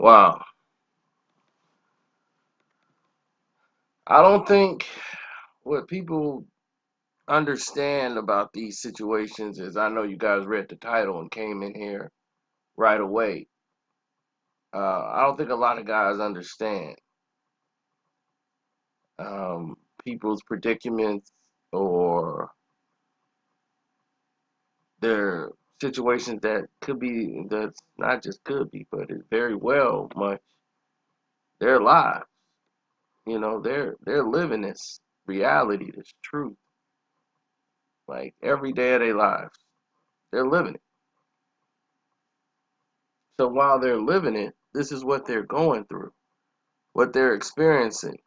Wow. I don't think what people understand about these situations is I know you guys read the title and came in here right away. I don't think a lot of guys understand people's predicaments or their situations that could be, that's not just could be, but it very well much their lives. You know, they're living this reality, this truth, like every day of their lives. They're living it. So while they're living it, this is what they're going through, what they're experiencing.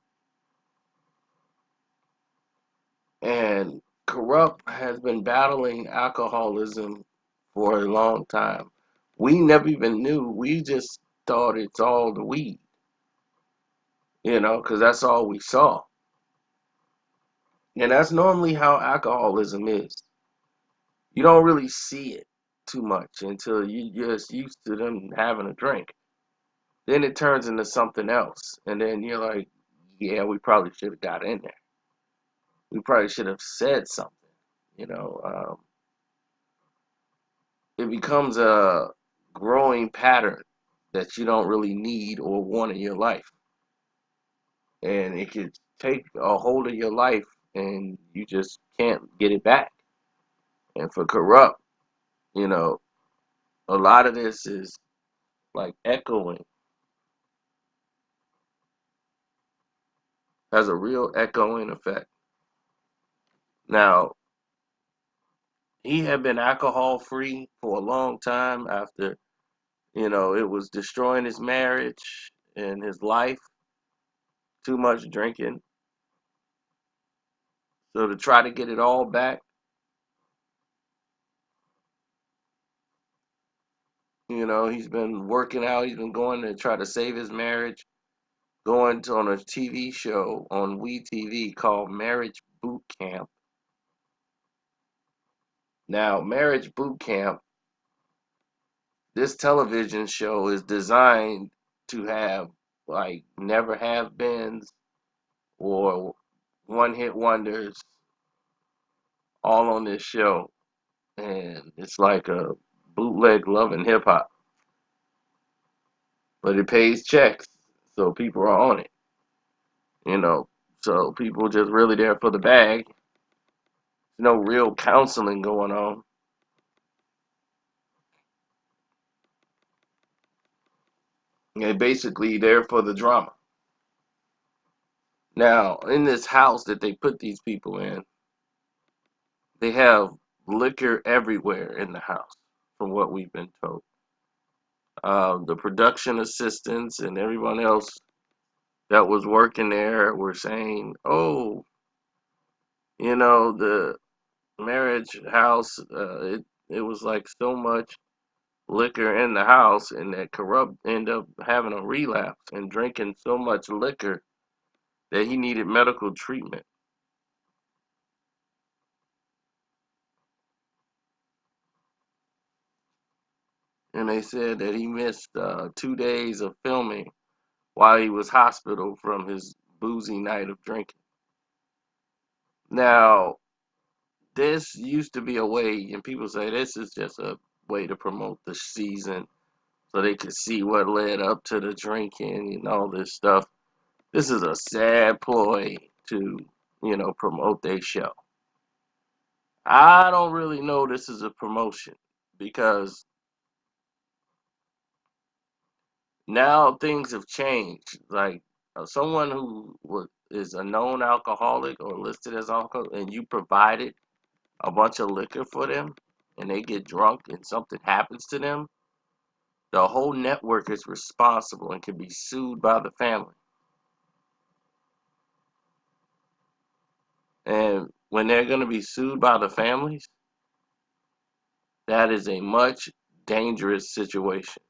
And Kurupt has been battling alcoholism for a long time. We never even knew. We just thought it's all the weed, because that's all we saw. And that's normally how alcoholism is. You don't really see it too much until you just used to them having a drink. Then it turns into something else. And then you're like, yeah, we probably should have got in there. We probably should have said something. You know, it becomes a growing pattern that you don't really need or want in your life. And it could take a hold of your life and you just can't get it back. And for Kurupt, you know, a lot of this is like echoing, has a real echoing effect. Now, he had been alcohol free for a long time after, it was destroying his marriage and his life, too much drinking. So to try to get it all back, he's been working out, he's been going to try to save his marriage, going to on a TV show on WeTV called Marriage Boot Camp. Now, Marriage Boot Camp, this television show is designed to have like never have beens or one hit wonders all on this show. And it's like a bootleg love and hip hop, but it pays checks, so people are on it. You know, so people just really there for the bag. There's no real counseling going on. They basically there for the drama. Now, in this house that they put these people in, they have liquor everywhere in the house, from what we've been told. The production assistants and everyone else that was working there were saying, "Oh, the marriage house, it was like so much liquor in the house, and that Kurupt ended up having a relapse and drinking so much liquor that he needed medical treatment." And they said that he missed 2 days of filming while he was hospital from his boozy night of drinking. Now, this used to be a way, and people say this is just a way to promote the season so they could see what led up to the drinking and all this stuff. This is a sad ploy to, promote their show. I don't really know this is a promotion because now things have changed. Like someone is a known alcoholic or listed as alcoholic, and you provided a bunch of liquor for them, and they get drunk and something happens to them, the whole network is responsible and can be sued by the family. And when they're going to be sued by the families, that is a much dangerous situation,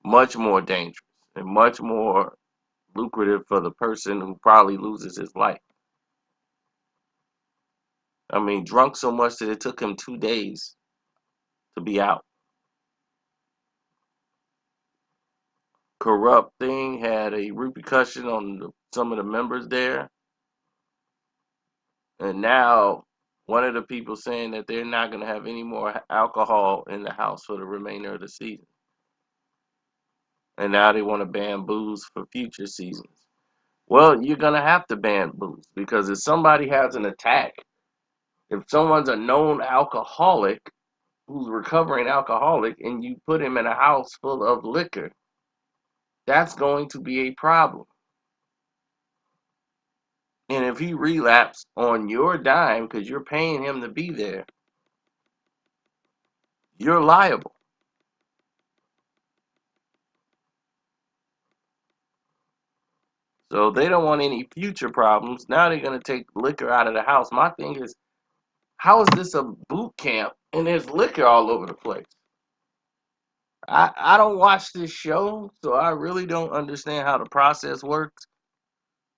much more dangerous, and much more lucrative for the person who probably loses his life. I mean, drunk so much that it took him 2 days to be out. Kurupt thing had a repercussion on some of the members there, and now one of the people saying that they're not going to have any more alcohol in the house for the remainder of the season, and now they want to ban booze for future seasons. Well, you're going to have to ban booze because if somebody has an attack, if someone's a known alcoholic who's recovering alcoholic and you put him in a house full of liquor, that's going to be a problem. And if he relapses on your dime because you're paying him to be there, you're liable. So they don't want any future problems. Now they're going to take liquor out of the house. My thing is, how is this a boot camp and there's liquor all over the place? I don't watch this show, so I really don't understand how the process works.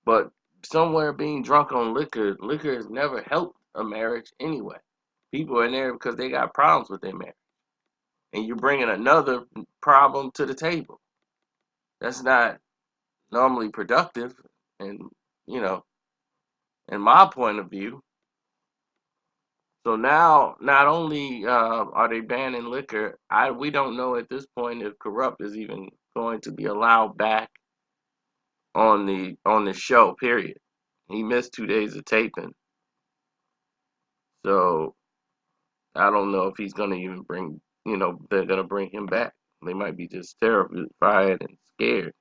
But somewhere being drunk on liquor has never helped a marriage anyway. People are in there because they got problems with their marriage. And you're bringing another problem to the table. That's not normally productive. And, you know, in my point of view, so now not only are they banning liquor, we don't know at this point if Kurupt is even going to be allowed back on the show, period. He missed 2 days of taping. So I don't know if he's going to even they're going to bring him back. They might be just terrified and scared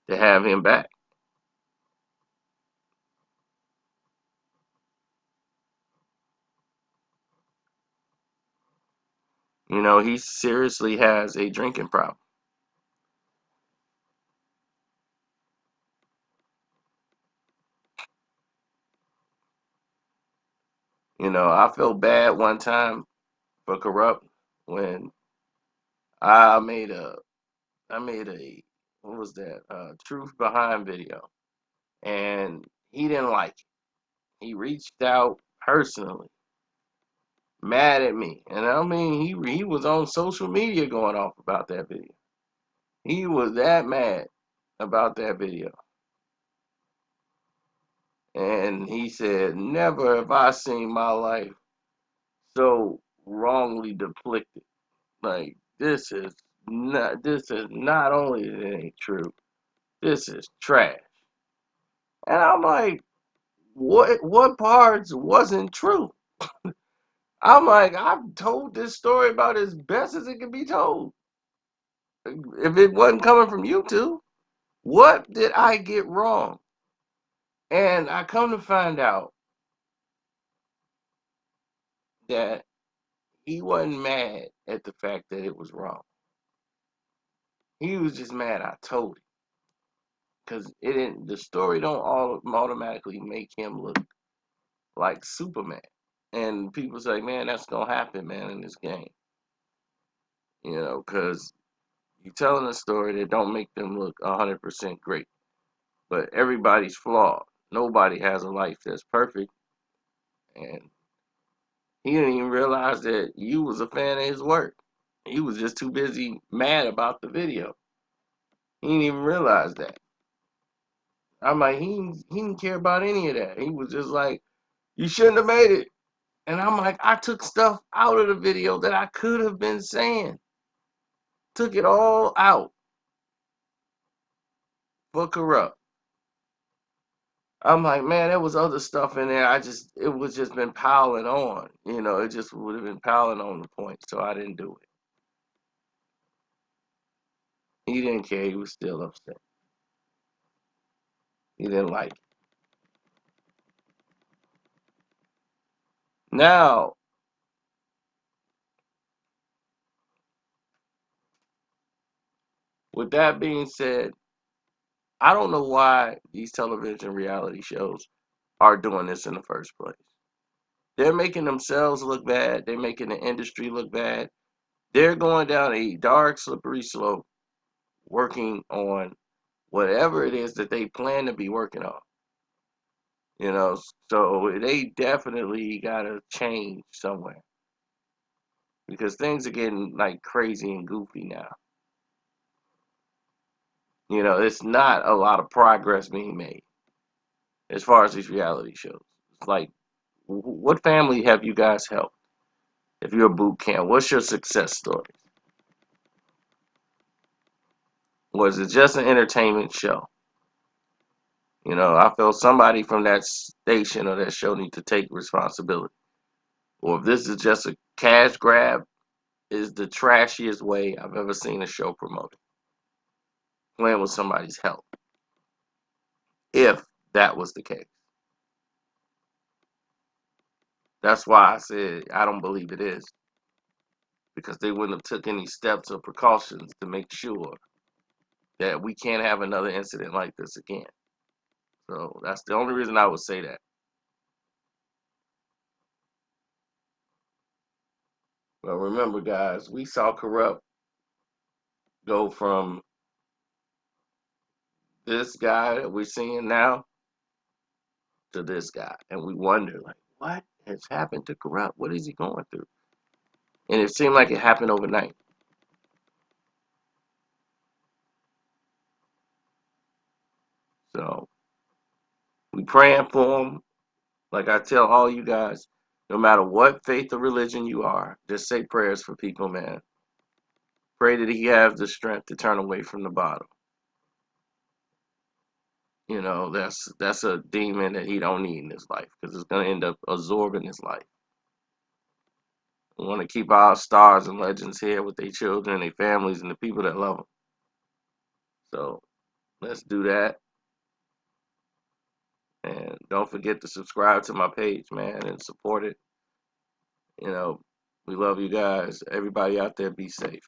to have him back. He seriously has a drinking problem. I felt bad one time for Kurupt when I made a what was that? Truth Behind video, and he didn't like it. He reached out personally, mad at me, and I mean he was on social media going off about that video. He was that mad about that video, and he said, "Never have I seen my life so wrongly depicted. Like this is not only it ain't true, this is trash." And I'm like, what parts wasn't true? I'm like, I've told this story about as best as it can be told. If it wasn't coming from you two, what did I get wrong? And I come to find out that he wasn't mad at the fact that it was wrong. He was just mad I told him. Because the story don't automatically make him look like Superman. And people say, man, that's gonna happen, man, in this game. Because you're telling a story that don't make them look 100% great. But everybody's flawed. Nobody has a life that's perfect. And he didn't even realize that you was a fan of his work. He was just too busy mad about the video. He didn't even realize that. I'm like, he didn't care about any of that. He was just like, you shouldn't have made it. And I'm like, I took stuff out of the video that I could have been saying. Took it all out for Kurupt. I'm like, man, there was other stuff in there. It was just been piling on. It just would have been piling on the point. So I didn't do it. He didn't care. He was still upset. He didn't like it. Now, with that being said, I don't know why these television reality shows are doing this in the first place. They're making themselves look bad. They're making the industry look bad. They're going down a dark, slippery slope working on whatever it is that they plan to be working on. So they definitely got to change somewhere because things are getting like crazy and goofy now. It's not a lot of progress being made as far as these reality shows. It's like, what family have you guys helped? If you're a boot camp, what's your success story? Was it just an entertainment show? I feel somebody from that station or that show need to take responsibility. Or if this is just a cash grab, is the trashiest way I've ever seen a show promoted. Playing with somebody's health. If that was the case. That's why I said I don't believe it is. Because they wouldn't have took any steps or precautions to make sure that we can't have another incident like this again. So that's the only reason I would say that. But remember, guys, we saw Kurupt go from this guy that we're seeing now to this guy. And we wonder, like, what has happened to Kurupt? What is he going through? And it seemed like it happened overnight. So we praying for him. Like I tell all you guys, no matter what faith or religion you are, just say prayers for people, man. Pray that he has the strength to turn away from the bottle. That's a demon that he don't need in his life because it's gonna end up absorbing his life. We want to keep our stars and legends here with their children, their families, and the people that love them. So let's do that. And don't forget to subscribe to my page, man, and support it. You know, we love you guys. Everybody out there, be safe.